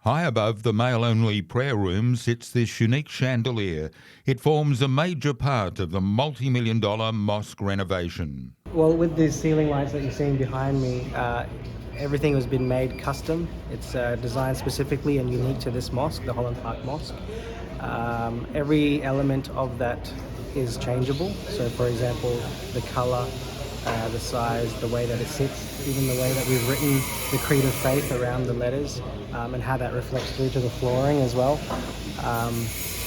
High above the male-only prayer room sits this unique chandelier. It forms a major part of the multi-million-dollar mosque renovation. Well, with these ceiling lights that you're seeing behind me, everything has been made custom. It's designed specifically and unique to this mosque, the Holland Mosque. Every element of that is changeable. So, for example, the colour, the size, the way that it sits, even the way that we've written the creed of faith around the letters, and how that reflects through to the flooring as well.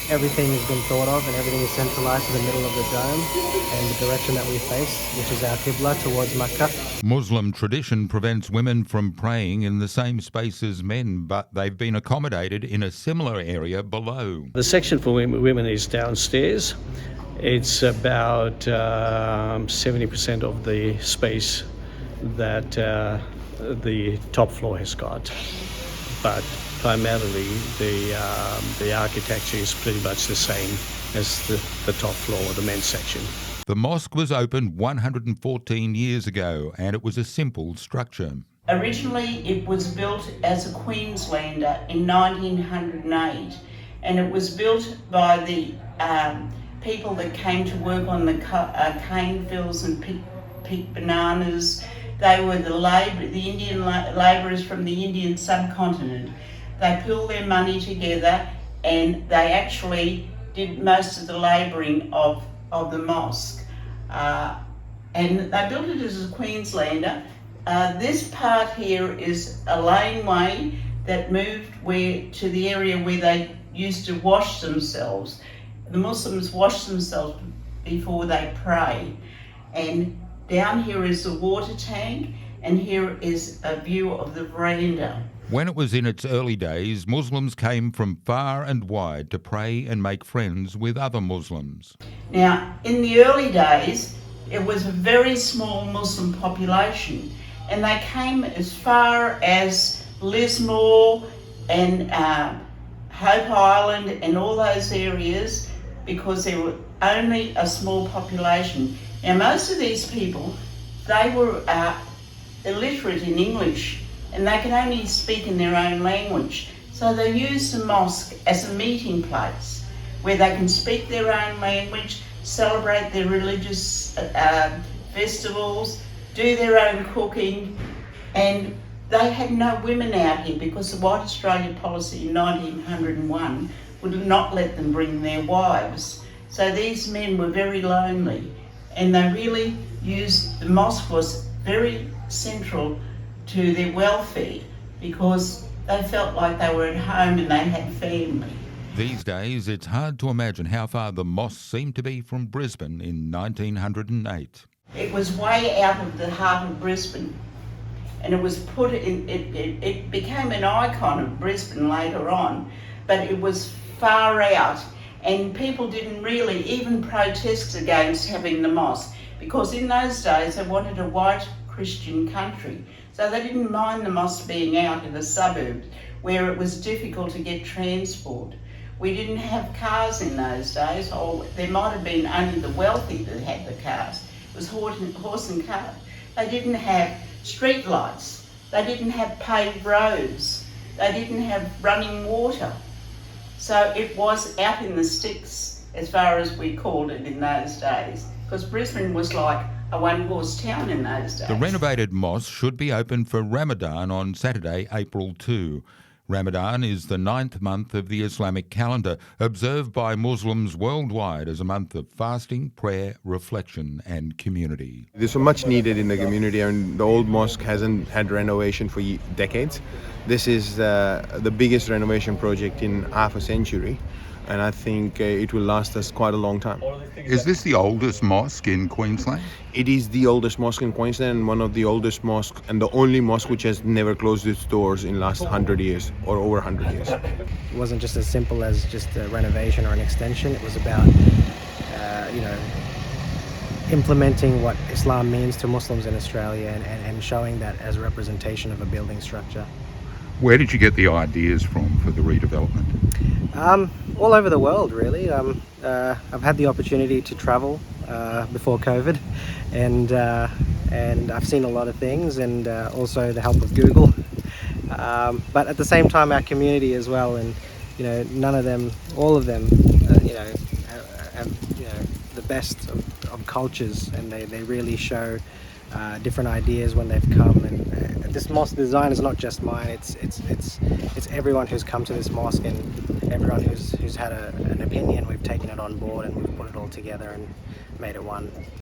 Everything has been thought of and everything is centralised to the middle of the dome and the direction that we face, which is our Qibla towards Mecca. Muslim tradition prevents women from praying in the same space as men, but they've been accommodated in a similar area below. The section for women is downstairs. It's about 70% of the space that the top floor has got. But primarily the architecture is pretty much the same as the top floor of the men's section. The mosque was opened 114 years ago and it was a simple structure. Originally it was built as a Queenslander in 1908, and it was built by the people that came to work on the cane fields and pick bananas. They were the Indian labourers from the Indian subcontinent. They pooled their money together and they actually did most of the labouring of the mosque. And they built it as a Queenslander. This part here is a laneway that moved to the area where they used to wash themselves. The Muslims wash themselves before they pray. And down here is the water tank, and here is a view of the veranda. When it was in its early days, Muslims came from far and wide to pray and make friends with other Muslims. Now, in the early days, it was a very small Muslim population, and they came as far as Lismore and Hope Island and all those areas because there were only a small population. Now, most of these people, they were illiterate in English and they could only speak in their own language. So they used the mosque as a meeting place where they can speak their own language, celebrate their religious festivals, do their own cooking, and they had no women out here because the White Australia policy in 1901 would not let them bring their wives. So these men were very lonely, and they really used, the mosque was very central to their welfare because they felt like they were at home and they had family. These days, it's hard to imagine how far the mosque seemed to be from Brisbane in 1908. It was way out of the heart of Brisbane, and it was put in, it became an icon of Brisbane later on, but it was far out, and people didn't really even protest against having the mosque because in those days they wanted a white Christian country, so they didn't mind the mosque being out in the suburbs where it was difficult to get transport. We didn't have cars in those days, or there might have been only the wealthy that had the cars. It was horse and cart. They didn't have street lights. They didn't have paved roads. They didn't have running water. So it was out in the sticks, as far as we called it in those days, because Brisbane was like a one-horse town in those days. The renovated mosque should be open for Ramadan on Saturday, April 2. Ramadan is the 9th month of the Islamic calendar, observed by Muslims worldwide as a month of fasting, prayer, reflection and community. This was much needed in the community, and the old mosque hasn't had renovation for decades. This is the biggest renovation project in half a century, and I think it will last us quite a long time. Is this the oldest mosque in Queensland? It is the oldest mosque in Queensland and one of the oldest mosques and the only mosque which has never closed its doors in the last 100 years or over 100 years. It wasn't just as simple as just a renovation or an extension. It was about, implementing what Islam means to Muslims in Australia and showing that as a representation of a building structure. Where did you get the ideas from for the redevelopment? All over the world, really. I've had the opportunity to travel before COVID, and I've seen a lot of things, and also the help of Google But at the same time, our community as well, and none of them, all of them, have the best of cultures, and they really show different ideas when they've come. And this mosque design is not just mine; it's everyone who's come to this mosque, and everyone who's had an opinion. We've taken it on board and we've put it all together and made it one.